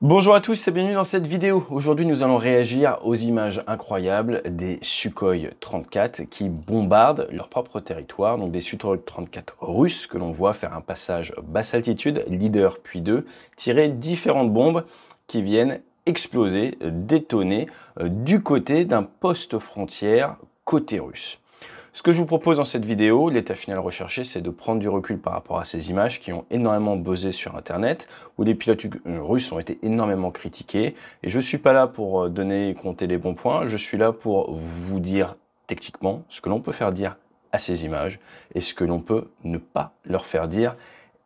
Bonjour à tous et bienvenue dans cette vidéo. Aujourd'hui, nous allons réagir aux images incroyables des Sukhoi 34 qui bombardent leur propre territoire. Donc des Sukhoi 34 russes que l'on voit faire un passage basse altitude, leader puis 2, tirer différentes bombes qui viennent exploser, détonner du côté d'un poste frontière côté russe. Ce que je vous propose dans cette vidéo, l'état final recherché, c'est de prendre du recul par rapport à ces images qui ont énormément buzzé sur Internet, où les pilotes russes ont été énormément critiqués. Et je ne suis pas là pour donner et compter les bons points, je suis là pour vous dire techniquement ce que l'on peut faire dire à ces images et ce que l'on peut ne pas leur faire dire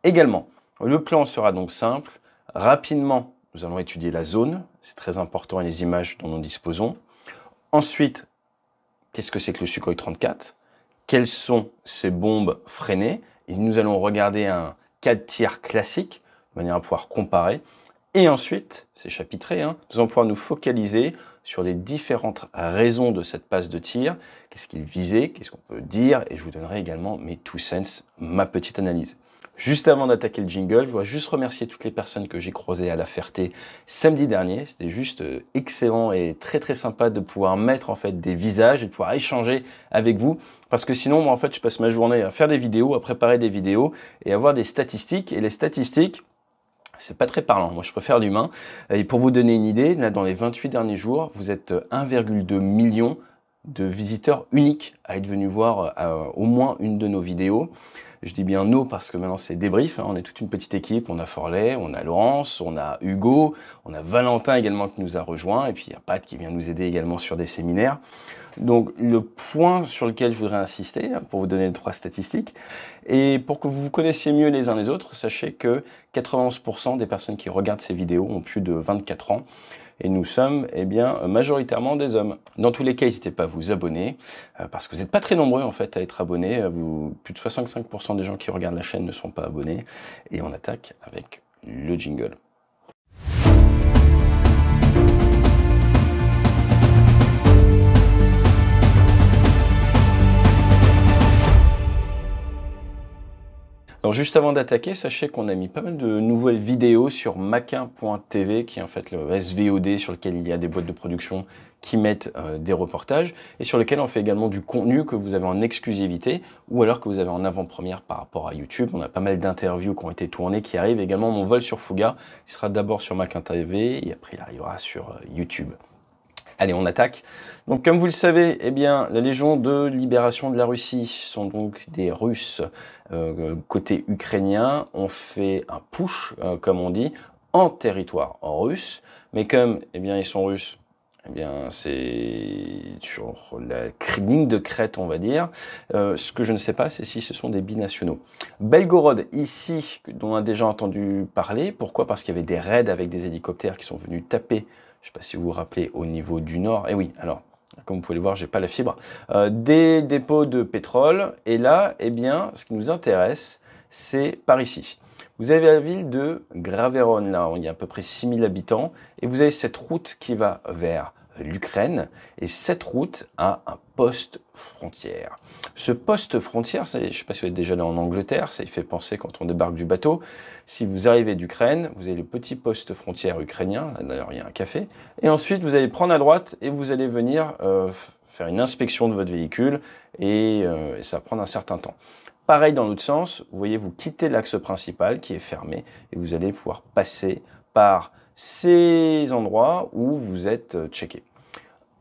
également. Le plan sera donc simple. Rapidement, nous allons étudier la zone, c'est très important, et les images dont nous disposons. Ensuite, qu'est-ce que c'est que le Sukhoi 34 ? Quelles sont ces bombes freinées? Et nous allons regarder un cas de tir classique, de manière à pouvoir comparer. Et ensuite, c'est chapitré, nous allons pouvoir nous focaliser sur les différentes raisons de cette passe de tir. Qu'est-ce qu'il visait? Qu'est-ce qu'on peut dire? Et je vous donnerai également mes 2 cents, ma petite analyse. Juste avant d'attaquer le jingle, je voudrais juste remercier toutes les personnes que j'ai croisées à La Ferté samedi dernier. C'était juste excellent et très très sympa de pouvoir mettre en fait des visages et de pouvoir échanger avec vous. Parce que sinon, moi en fait, je passe ma journée à faire des vidéos, à préparer des vidéos et à avoir des statistiques. Et les statistiques, c'est pas très parlant. Moi, je préfère l'humain. Et pour vous donner une idée, là, dans les 28 derniers jours, vous êtes 1,2 million de visiteurs uniques à être venus voir au moins une de nos vidéos. Je dis bien nos parce que maintenant c'est débrief, on est toute une petite équipe, on a Forley, on a Laurence, on a Hugo, on a Valentin également qui nous a rejoint, et puis il y a Pat qui vient nous aider également sur des séminaires. Donc le point sur lequel je voudrais insister, pour vous donner les 3 statistiques, et pour que vous vous connaissiez mieux les uns les autres, sachez que 91% des personnes qui regardent ces vidéos ont plus de 24 ans, et nous sommes majoritairement des hommes. Dans tous les cas, n'hésitez pas à vous abonner, parce que vous n'êtes pas très nombreux en fait à être abonnés. Plus de 65% des gens qui regardent la chaîne ne sont pas abonnés. Et on attaque avec le jingle. Alors juste avant d'attaquer, sachez qu'on a mis pas mal de nouvelles vidéos sur maquin.tv, qui est en fait le SVOD sur lequel il y a des boîtes de production qui mettent des reportages, et sur lequel on fait également du contenu que vous avez en exclusivité, ou alors que vous avez en avant-première par rapport à YouTube. On a pas mal d'interviews qui ont été tournées, qui arrivent également. Mon vol sur Fouga, il sera d'abord sur maquin.tv, et après il arrivera sur YouTube. Allez, on attaque. Donc, comme vous le savez, la Légion de libération de la Russie sont donc des Russes côté ukrainien. On fait un push, comme on dit, en territoire russe. Mais comme ils sont russes, c'est sur la ligne de crête, on va dire. Ce que je ne sais pas, c'est si ce sont des binationaux. Belgorod, ici, dont on a déjà entendu parler. Pourquoi? Parce qu'il y avait des raids avec des hélicoptères qui sont venus taper. Je ne sais pas si vous vous rappelez, au niveau du nord. Et oui, alors, comme vous pouvez le voir, j'ai pas la fibre. Des dépôts de pétrole. Et là, ce qui nous intéresse, c'est par ici. Vous avez la ville de Graveron, là, où il y a à peu près 6000 habitants. Et vous avez cette route qui va vers l'Ukraine. Et cette route a un poste frontière. Ce poste frontière, je ne sais pas si vous êtes déjà allé en Angleterre, ça y fait penser quand on débarque du bateau. Si vous arrivez d'Ukraine, vous avez le petit poste frontière ukrainien, d'ailleurs il y a un café, et ensuite vous allez prendre à droite et vous allez venir faire une inspection de votre véhicule, et ça va prendre un certain temps. Pareil dans l'autre sens, vous voyez, vous quittez l'axe principal qui est fermé, et vous allez pouvoir passer par ces endroits où vous êtes checké.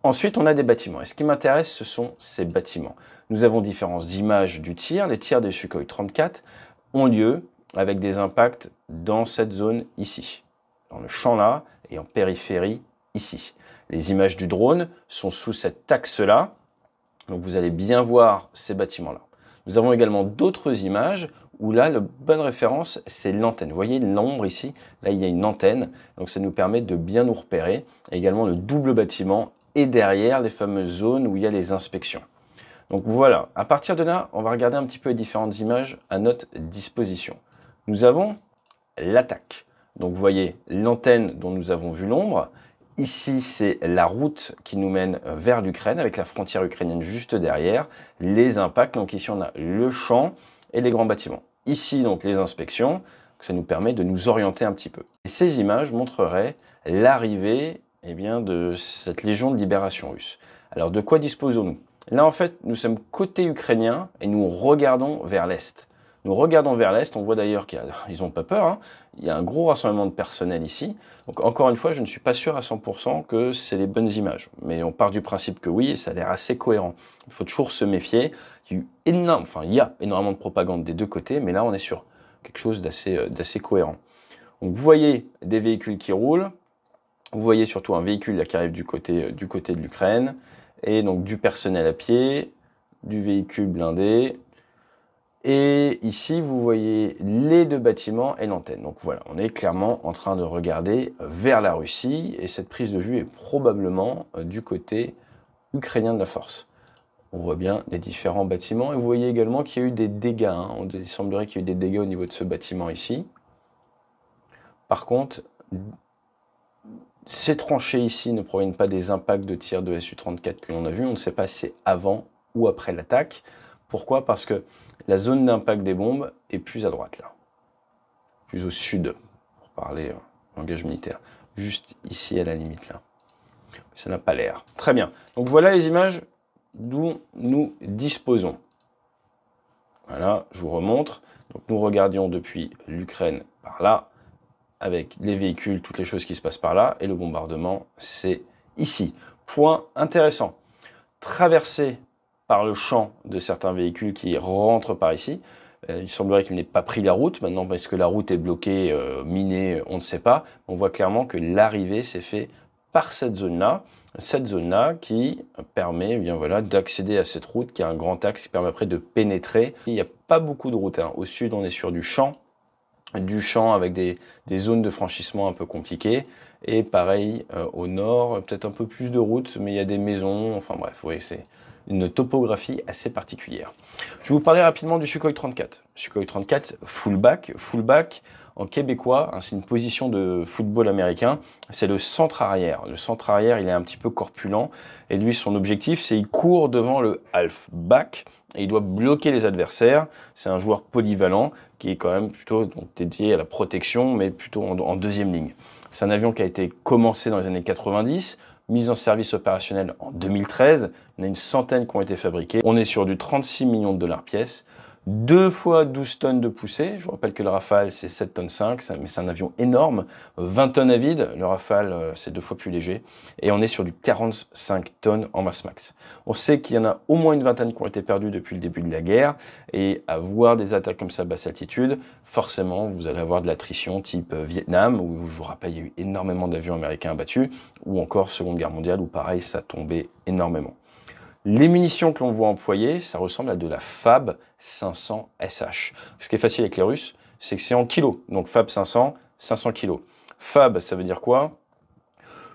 Ensuite, on a des bâtiments. Et ce qui m'intéresse, ce sont ces bâtiments. Nous avons différentes images du tir. Les tirs des Sukhoi 34 ont lieu avec des impacts dans cette zone ici, dans le champ là, et en périphérie ici. Les images du drone sont sous cet axe-là. Donc vous allez bien voir ces bâtiments-là. Nous avons également d'autres images où là, la bonne référence, c'est l'antenne. Vous voyez l'ombre ici, là il y a une antenne, donc ça nous permet de bien nous repérer. Et également le double bâtiment et derrière les fameuses zones où il y a les inspections. Donc voilà, à partir de là, on va regarder un petit peu les différentes images à notre disposition. Nous avons l'attaque. Donc vous voyez l'antenne dont nous avons vu l'ombre. Ici, c'est la route qui nous mène vers l'Ukraine, avec la frontière ukrainienne juste derrière. Les impacts, donc ici on a le champ et les grands bâtiments. Ici, donc les inspections. Ça nous permet de nous orienter un petit peu. Et ces images montreraient l'arrivée de cette légion de libération russe. Alors de quoi disposons-nous? Là en fait nous sommes côté ukrainien et nous regardons vers l'Est. Nous regardons vers l'Est, on voit d'ailleurs qu'ils n'ont pas peur, hein. Il y a un gros rassemblement de personnel ici. Donc encore une fois, je ne suis pas sûr à 100% que c'est les bonnes images. Mais on part du principe que oui, et ça a l'air assez cohérent. Il faut toujours se méfier. Il y a énormément de propagande des deux côtés, mais là on est sur quelque chose d'assez cohérent. Donc vous voyez des véhicules qui roulent, vous voyez surtout un véhicule là, qui arrive du côté de l'Ukraine, et donc du personnel à pied, du véhicule blindé, et ici vous voyez les deux bâtiments et l'antenne. Donc voilà, on est clairement en train de regarder vers la Russie, et cette prise de vue est probablement du côté ukrainien de la force. On voit bien les différents bâtiments, et vous voyez également qu'il y a eu des dégâts, hein. Il semblerait qu'il y ait eu des dégâts au niveau de ce bâtiment ici. Par contre, ces tranchées ici ne proviennent pas des impacts de tir de Su-34 que l'on a vu. On ne sait pas si c'est avant ou après l'attaque. Pourquoi? Parce que la zone d'impact des bombes est plus à droite là, plus au sud, pour parler langage militaire, juste ici à la limite là. Ça n'a pas l'air. Très bien. Donc voilà les images d'où nous disposons. Voilà, je vous remontre. Donc nous regardions depuis l'Ukraine par là, avec les véhicules, toutes les choses qui se passent par là, et le bombardement, c'est ici. Point intéressant. Traversé par le champ de certains véhicules qui rentrent par ici. Il semblerait qu'il n'ait pas pris la route. Maintenant, parce que la route est bloquée, minée, on ne sait pas. On voit clairement que l'arrivée s'est faite par cette zone-là. Cette zone-là qui permet d'accéder à cette route, qui a un grand axe qui permet après de pénétrer. Il n'y a pas beaucoup de routes, hein. Au sud, on est sur du champ avec des zones de franchissement un peu compliquées. Et pareil, au nord, peut-être un peu plus de routes, mais il y a des maisons. Enfin bref, vous voyez, c'est une topographie assez particulière. Je vais vous parler rapidement du Sukhoi 34. Sukhoi 34, fullback. Fullback, en québécois, hein, c'est une position de football américain. C'est le centre arrière. Le centre arrière, il est un petit peu corpulent. Et lui, son objectif, c'est qu'il court devant le halfback. Et il doit bloquer les adversaires. C'est un joueur polyvalent qui est quand même plutôt dédié à la protection, mais plutôt en deuxième ligne. C'est un avion qui a été commencé dans les années 90, mis en service opérationnel en 2013. Il y en a une centaine qui ont été fabriqués. On est sur du 36 millions de dollars pièce. 2 fois 12 tonnes de poussée. Je vous rappelle que le Rafale, c'est 7 tonnes 5, mais c'est un avion énorme. 20 tonnes à vide. Le Rafale, c'est 2 fois plus léger. Et on est sur du 45 tonnes en masse max. On sait qu'il y en a au moins une vingtaine qui ont été perdues depuis le début de la guerre. Et à voir des attaques comme ça à basse altitude, forcément, vous allez avoir de l'attrition type Vietnam, où je vous rappelle, il y a eu énormément d'avions américains abattus, ou encore Seconde Guerre mondiale, où pareil, ça tombait énormément. Les munitions que l'on voit employer, ça ressemble à de la FAB 500 SH. Ce qui est facile avec les Russes, c'est que c'est en kilos. Donc FAB 500, 500 kilos. FAB, ça veut dire quoi?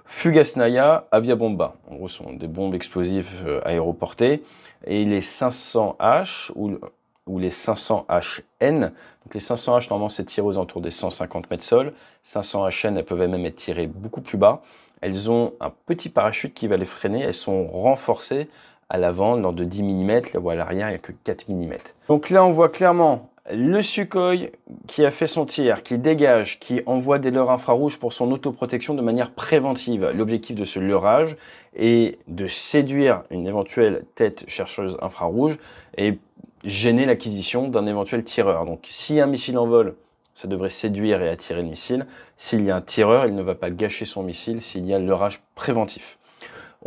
Fugasnaya Aviabomba. En gros, ce sont des bombes explosives aéroportées. Et les 500H ou les 500HN. Donc les 500H, normalement, c'est tiré aux alentours des 150 mètres sol. 500HN, elles peuvent même être tirées beaucoup plus bas. Elles ont un petit parachute qui va les freiner. Elles sont renforcées à l'avant, lors de 10 mm, là où à l'arrière, il n'y a que 4 mm. Donc là, on voit clairement le Sukhoi qui a fait son tir, qui dégage, qui envoie des leurres infrarouges pour son autoprotection de manière préventive. L'objectif de ce leurrage est de séduire une éventuelle tête chercheuse infrarouge et gêner l'acquisition d'un éventuel tireur. Donc si un missile en vol, ça devrait séduire et attirer le missile. S'il y a un tireur, il ne va pas gâcher son missile s'il y a le leurrage préventif.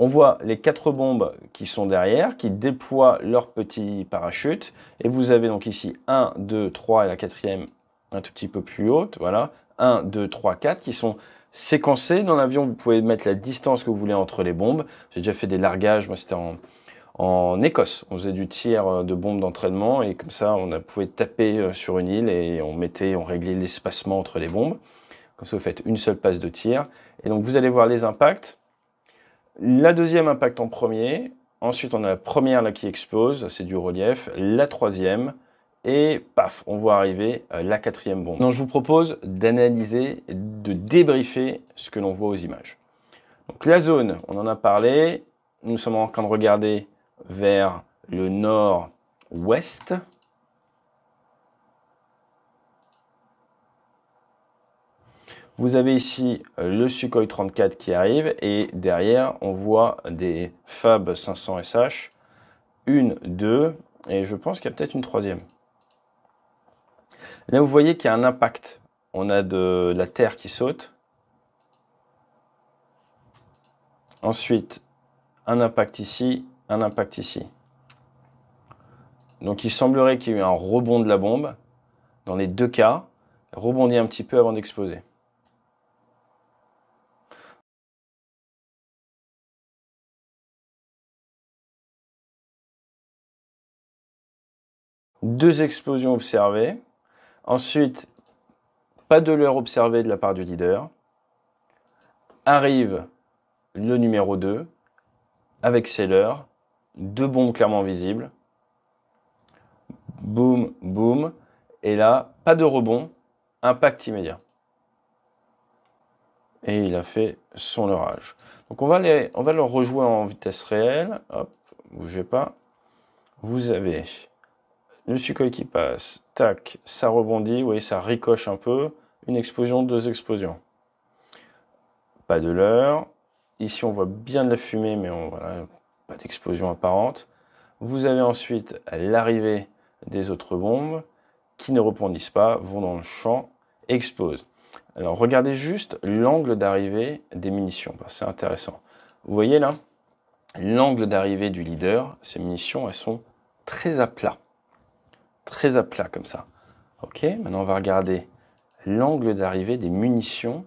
On voit les 4 bombes qui sont derrière, qui déploient leur petit parachute. Et vous avez donc ici 1, 2, 3 et la 4e un tout petit peu plus haute. Voilà, 1, 2, 3, 4 qui sont séquencés. Dans l'avion, vous pouvez mettre la distance que vous voulez entre les bombes. J'ai déjà fait des largages, moi c'était en Écosse. On faisait du tir de bombes d'entraînement et comme ça, on pouvait taper sur une île et on réglait l'espacement entre les bombes. Comme ça, vous faites une seule passe de tir. Et donc, vous allez voir les impacts. La deuxième impact en premier, ensuite on a la première là qui explose, c'est du relief, la troisième, et paf, on voit arriver la 4e bombe. Donc je vous propose d'analyser, de débriefer ce que l'on voit aux images. Donc la zone, on en a parlé, nous sommes en train de regarder vers le nord-ouest. Vous avez ici le Sukhoi 34 qui arrive et derrière, on voit des Fab 500 SH. Une, deux, et je pense qu'il y a peut-être une troisième. Là, vous voyez qu'il y a un impact. On a de la terre qui saute. Ensuite, un impact ici, un impact ici. Donc, il semblerait qu'il y ait eu un rebond de la bombe. Dans les deux cas, rebondit un petit peu avant d'exploser. Deux explosions observées. Ensuite, pas de leurre observé de la part du leader. Arrive le numéro 2 avec ses leurres. Deux bombes clairement visibles. Boum, boum. Et là, pas de rebond. Impact immédiat. Et il a fait son leurrage. Donc on va le rejouer en vitesse réelle. Hop, bougez pas. Vous avez le Sukhoi qui passe. Tac, ça rebondit. Vous voyez, ça ricoche un peu. Une explosion, deux explosions. Pas de leurre. Ici, on voit bien de la fumée, mais voilà, pas d'explosion apparente. Vous avez ensuite l'arrivée des autres bombes qui ne rebondissent pas, vont dans le champ, explosent. Alors, regardez juste l'angle d'arrivée des munitions. C'est intéressant. Vous voyez là, l'angle d'arrivée du leader, ces munitions, elles sont très à plat. Très à plat comme ça. Ok, maintenant on va regarder l'angle d'arrivée des munitions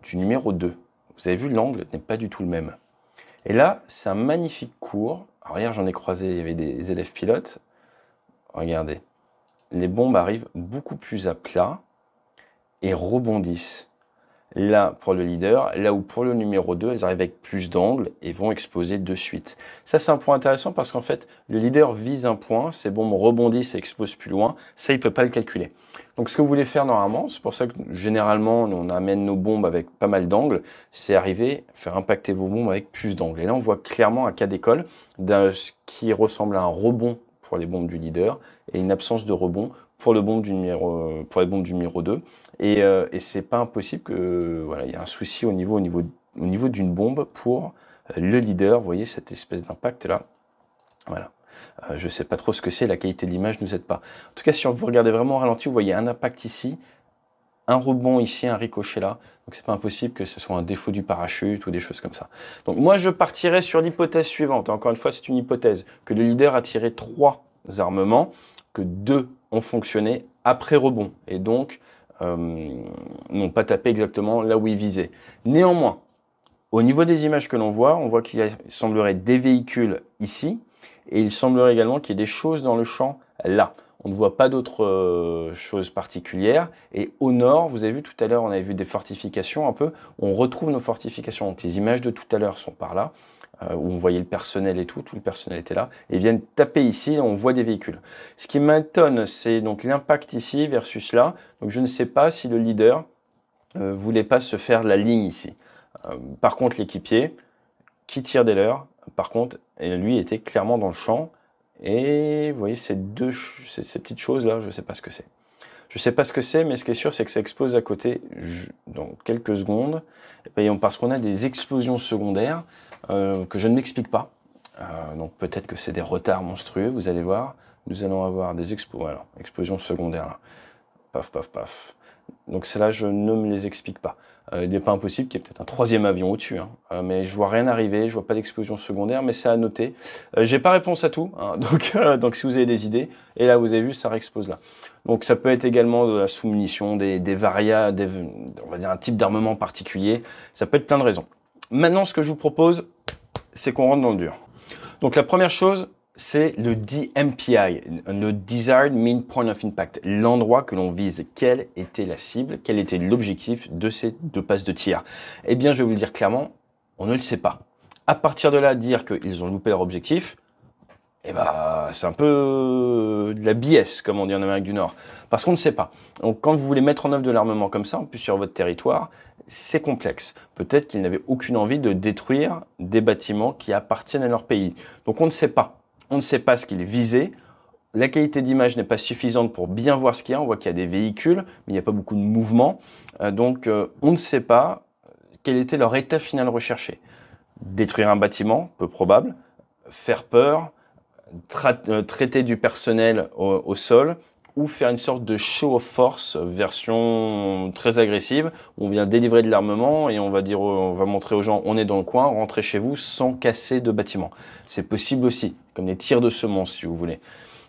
du numéro 2. Vous avez vu, l'angle n'est pas du tout le même. Et là, c'est un magnifique cours. Alors hier, j'en ai croisé, il y avait des élèves pilotes. Regardez, les bombes arrivent beaucoup plus à plat et rebondissent. Là, pour le leader, là où pour le numéro 2, elles arrivent avec plus d'angle et vont exploser de suite. Ça, c'est un point intéressant parce qu'en fait, le leader vise un point, ces bombes rebondissent et explosent plus loin. Ça, il ne peut pas le calculer. Donc, ce que vous voulez faire normalement, c'est pour ça que généralement, on amène nos bombes avec pas mal d'angles, c'est arriver, faire impacter vos bombes avec plus d'angles. Et là, on voit clairement un cas d'école de ce qui ressemble à un rebond pour les bombes du leader et une absence de rebond pour les bombes du numéro 2. Et c'est pas impossible que voilà, il y a un souci au niveau d'une bombe pour le leader. Vous voyez cette espèce d'impact là. Voilà. Je sais pas trop ce que c'est, la qualité de l'image nous aide pas. En tout cas, si vous regardez vraiment au ralenti, vous voyez un impact ici, un rebond ici, un ricochet là. Donc c'est pas impossible que ce soit un défaut du parachute ou des choses comme ça. Donc moi je partirais sur l'hypothèse suivante. Encore une fois, c'est une hypothèse que le leader a tiré 3 armements, que 2 ont fonctionné après rebond et donc n'ont pas tapé exactement là où ils visaient. Néanmoins, au niveau des images que l'on voit, on voit qu'il semblerait des véhicules ici et il semblerait également qu'il y ait des choses dans le champ là. On ne voit pas d'autres choses particulières. Et au nord, vous avez vu tout à l'heure, on avait vu des fortifications un peu. On retrouve nos fortifications. Donc les images de tout à l'heure sont par là, où on voyait le personnel et tout le personnel était là. Et ils viennent taper ici, on voit des véhicules. Ce qui m'étonne, c'est donc l'impact ici versus là. Donc je ne sais pas si le leader voulait pas se faire la ligne ici. Par contre, l'équipier qui tire des leurres, par contre, lui était clairement dans le champ. Et vous voyez ces petites choses-là, je ne sais pas ce que c'est. Je ne sais pas ce que c'est, mais ce qui est sûr, c'est que ça explose à côté dans quelques secondes. Parce qu'on a des explosions secondaires que je ne m'explique pas. Donc peut-être que c'est des retards monstrueux, vous allez voir. Nous allons avoir des explosions secondaires. Là. Paf, paf, paf. Donc celles-là, je ne me les explique pas. Il n'est pas impossible qu'il y ait peut-être un troisième avion au-dessus, hein. Mais je vois rien arriver, je vois pas d'explosion secondaire, mais c'est à noter. J'ai pas réponse à tout, hein. Donc si vous avez des idées, et là vous avez vu, ça réexplose là. Donc ça peut être également de la sous-munition, des varia, on va dire un type d'armement particulier. Ça peut être plein de raisons. Maintenant, ce que je vous propose, c'est qu'on rentre dans le dur. Donc la première chose, c'est le DMPI, le Desired Mean Point of Impact, l'endroit que l'on vise. Quelle était la cible, quel était l'objectif de ces 2 passes de tir? Eh bien, je vais vous le dire clairement, on ne le sait pas. À partir de là, dire qu'ils ont loupé leur objectif, eh ben, c'est un peu de la BS, comme on dit en Amérique du Nord, parce qu'on ne sait pas. Donc, quand vous voulez mettre en œuvre de l'armement comme ça, en plus sur votre territoire, c'est complexe. Peut-être qu'ils n'avaient aucune envie de détruire des bâtiments qui appartiennent à leur pays. Donc, on ne sait pas. On ne sait pas ce qu'ils visaient. la qualité d'image n'est pas suffisante pour bien voir ce qu'il y a. On voit qu'il y a des véhicules, mais il n'y a pas beaucoup de mouvement. Donc, on ne sait pas quel était leur état final recherché. Détruire un bâtiment, peu probable. Faire peur, traiter du personnel au sol, ou faire une sorte de show of force, version très agressive, où on vient délivrer de l'armement et on va montrer aux gens, on est dans le coin, rentrez chez vous sans casser de bâtiment. C'est possible aussi, comme des tirs de semonce, si vous voulez.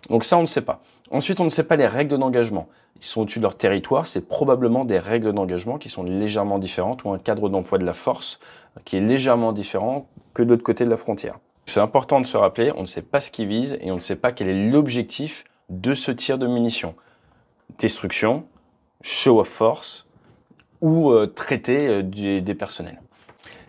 Donc ça, on ne sait pas. Ensuite, on ne sait pas les règles d'engagement. Ils sont au-dessus de leur territoire, c'est probablement des règles d'engagement qui sont légèrement différentes, ou un cadre d'emploi de la force qui est légèrement différent que de l'autre côté de la frontière. C'est important de se rappeler, on ne sait pas ce qu'ils visent et on ne sait pas quel est l'objectif de ce tir de munitions. Destruction, show of force ou traiter des personnels.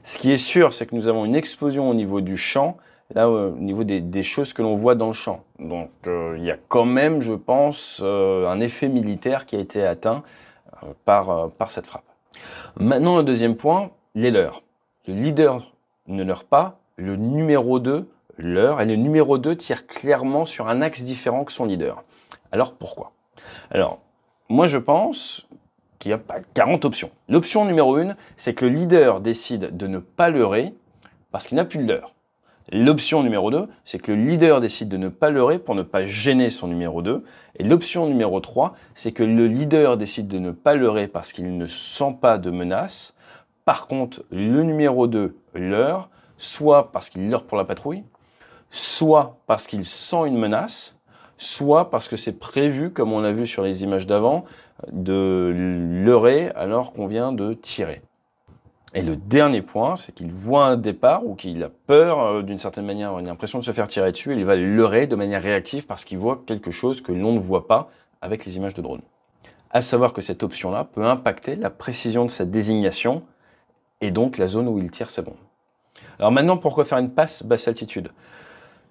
Ce qui est sûr, c'est que nous avons une explosion au niveau du champ, là au niveau des choses que l'on voit dans le champ. Donc il y a quand même, je pense, un effet militaire qui a été atteint par cette frappe. Maintenant, le deuxième point, les leurrs. Le leader ne leurre pas, le numéro 2 leurre, et le numéro 2 tire clairement sur un axe différent que son leader. Alors pourquoi? Alors, moi je pense qu'il n'y a pas 40 options. L'option numéro 1, c'est que le leader décide de ne pas leurrer parce qu'il n'a plus de leurre. L'option numéro 2, c'est que le leader décide de ne pas leurrer pour ne pas gêner son numéro 2. Et l'option numéro 3, c'est que le leader décide de ne pas leurrer parce qu'il ne sent pas de menace. Par contre, le numéro 2 leurre, soit parce qu'il leurre pour la patrouille, soit parce qu'il sent une menace, soit parce que c'est prévu, comme on l'a vu sur les images d'avant, de leurrer alors qu'on vient de tirer. Et le dernier point, c'est qu'il voit un départ ou qu'il a peur, d'une certaine manière, il a l'impression de se faire tirer dessus, et il va leurrer de manière réactive parce qu'il voit quelque chose que l'on ne voit pas avec les images de drone. À savoir que cette option-là peut impacter la précision de sa désignation et donc la zone où il tire sa bombe. Alors maintenant, pourquoi faire une passe basse altitude?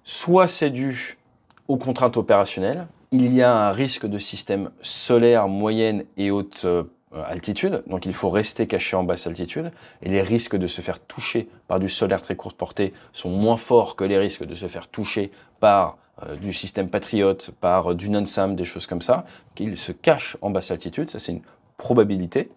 Soit c'est dû aux contraintes opérationnelles, il y a un risque de système solaire moyenne et haute altitude, donc il faut rester caché en basse altitude, et les risques de se faire toucher par du solaire très courte portée sont moins forts que les risques de se faire toucher par du système Patriot, par du NONSAM, des choses comme ça. Donc, il se cache en basse altitude, ça c'est une probabilité.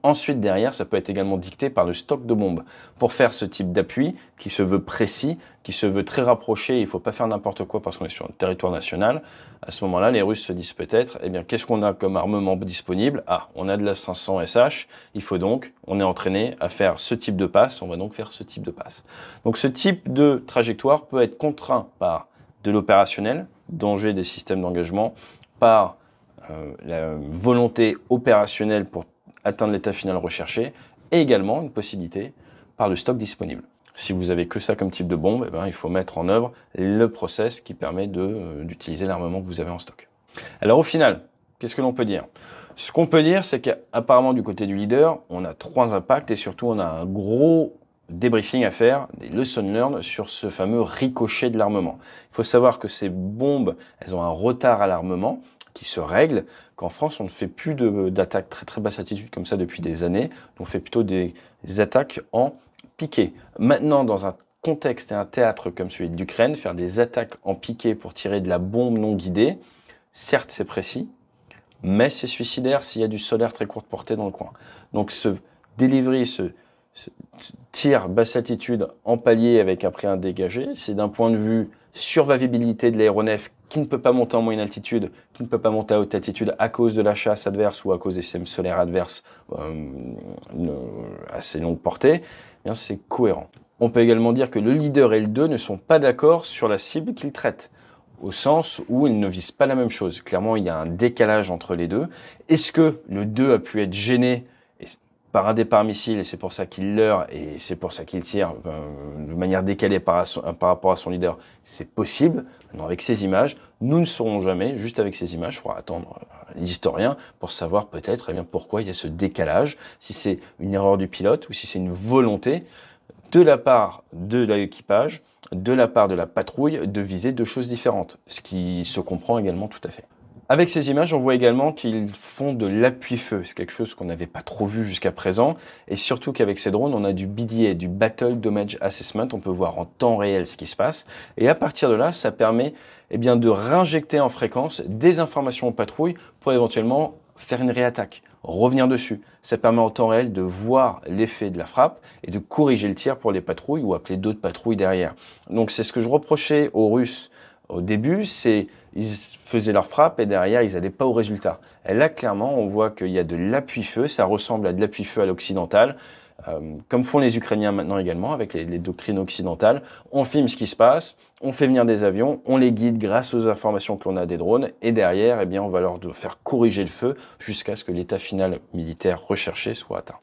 Ensuite, derrière, ça peut être également dicté par le stock de bombes. Pour faire ce type d'appui, qui se veut précis, qui se veut très rapproché, il ne faut pas faire n'importe quoi parce qu'on est sur un territoire national. À ce moment-là, les Russes se disent peut-être, eh bien, qu'est-ce qu'on a comme armement disponible? Ah, on a de la 500 SH, il faut donc, on est entraîné à faire ce type de passe, on va donc faire ce type de passe. Donc ce type de trajectoire peut être contraint par de l'opérationnel, danger des systèmes d'engagement, par la volonté opérationnelle pour atteindre l'état final recherché, et également une possibilité par le stock disponible. Si vous avez que ça comme type de bombe, eh ben, il faut mettre en œuvre le process qui permet d'utiliser l'armement que vous avez en stock. Alors au final, qu'est-ce que l'on peut dire? Ce qu'on peut dire, c'est qu'apparemment du côté du leader, on a 3 impacts et surtout on a un gros débriefing à faire, des lessons learned sur ce fameux ricochet de l'armement. Il faut savoir que ces bombes, elles ont un retard à l'armement qui se règle, qu'en France, on ne fait plus d'attaques très très basse altitude comme ça depuis des années, on fait plutôt des attaques en piqué. Maintenant, dans un contexte et un théâtre comme celui de l'Ukraine, faire des attaques en piqué pour tirer de la bombe non guidée, certes c'est précis, mais c'est suicidaire s'il y a du solaire très courte portée dans le coin. Donc ce delivery, ce tir basse altitude en palier avec un prix dégagé, c'est d'un point de vue survivabilité de l'aéronef qui ne peut pas monter en moyenne altitude, qui ne peut pas monter à haute altitude à cause de la chasse adverse ou à cause des systèmes solaires adverses assez longue portée, eh bien c'est cohérent. On peut également dire que le leader et le 2 ne sont pas d'accord sur la cible qu'ils traitent, au sens où ils ne visent pas la même chose. Clairement, il y a un décalage entre les deux. Est-ce que le 2 a pu être gêné par un départ missile, et c'est pour ça qu'il leurre, et c'est pour ça qu'il tire de manière décalée par rapport à son leader? C'est possible. Maintenant, avec ces images, nous ne saurons jamais, juste avec ces images, il faudra attendre les historiens pour savoir peut-être eh bien, pourquoi il y a ce décalage, si c'est une erreur du pilote ou si c'est une volonté de la part de l'équipage, de la part de la patrouille, de viser 2 choses différentes, ce qui se comprend également tout à fait. Avec ces images, on voit également qu'ils font de l'appui-feu. C'est quelque chose qu'on n'avait pas trop vu jusqu'à présent. Et surtout qu'avec ces drones, on a du BDA, du Battle Damage Assessment. On peut voir en temps réel ce qui se passe. Et à partir de là, ça permet bien, de réinjecter en fréquence des informations aux patrouilles pour éventuellement faire une réattaque, revenir dessus. Ça permet en temps réel de voir l'effet de la frappe et de corriger le tir pour les patrouilles ou appeler d'autres patrouilles derrière. Donc c'est ce que je reprochais aux Russes au début, c'est ils faisaient leur frappe et derrière, ils n'allaient pas au résultat. Et là, clairement, on voit qu'il y a de l'appui-feu, ça ressemble à de l'appui-feu à l'occidental, comme font les Ukrainiens maintenant également avec les doctrines occidentales. On filme ce qui se passe, on fait venir des avions, on les guide grâce aux informations que l'on a des drones, et derrière, eh bien, on va leur faire corriger le feu jusqu'à ce que l'état final militaire recherché soit atteint.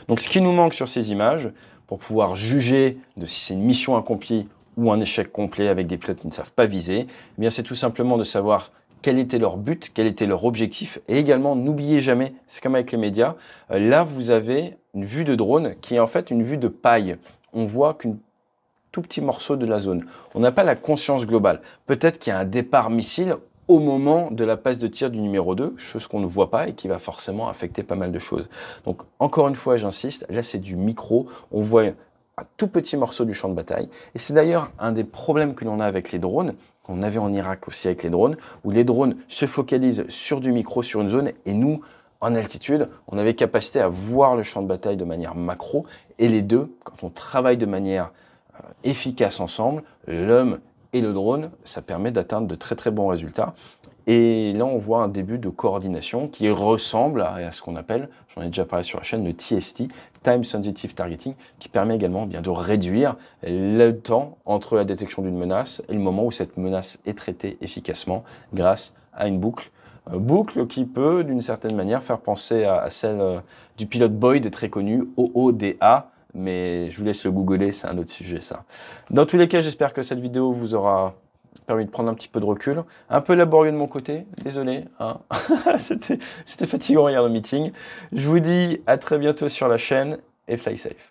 Donc, ce qui nous manque sur ces images, pour pouvoir juger de si c'est une mission accomplie ou un échec complet avec des pilotes qui ne savent pas viser, eh bien c'est tout simplement de savoir quel était leur but, quel était leur objectif, et également n'oubliez jamais, c'est comme avec les médias, là vous avez une vue de drone qui est en fait une vue de paille. On voit qu'un tout petit morceau de la zone. On n'a pas la conscience globale. Peut-être qu'il y a un départ missile au moment de la passe de tir du numéro 2, chose qu'on ne voit pas et qui va forcément affecter pas mal de choses. Donc encore une fois, j'insiste, là c'est du micro, on voit un tout petit morceau du champ de bataille. Et c'est d'ailleurs un des problèmes que l'on a avec les drones, qu'on avait en Irak aussi avec les drones, où les drones se focalisent sur du micro, sur une zone, et nous, en altitude, on avait capacité à voir le champ de bataille de manière macro, et les deux, quand on travaille de manière efficace ensemble, l'homme et le drone, ça permet d'atteindre de très très bons résultats. Et là, on voit un début de coordination qui ressemble à ce qu'on appelle, j'en ai déjà parlé sur la chaîne, le TST, Time Sensitive Targeting, qui permet également bien de réduire le temps entre la détection d'une menace et le moment où cette menace est traitée efficacement grâce à une boucle. Boucle qui peut, d'une certaine manière, faire penser à celle du pilote Boyd très connu, OODA, mais je vous laisse le googler, c'est un autre sujet ça. Dans tous les cas, j'espère que cette vidéo vous aura permis de prendre un petit peu de recul. Un peu laborieux de mon côté, désolé, hein. C'était fatigant hier le meeting. Je vous dis à très bientôt sur la chaîne et fly safe.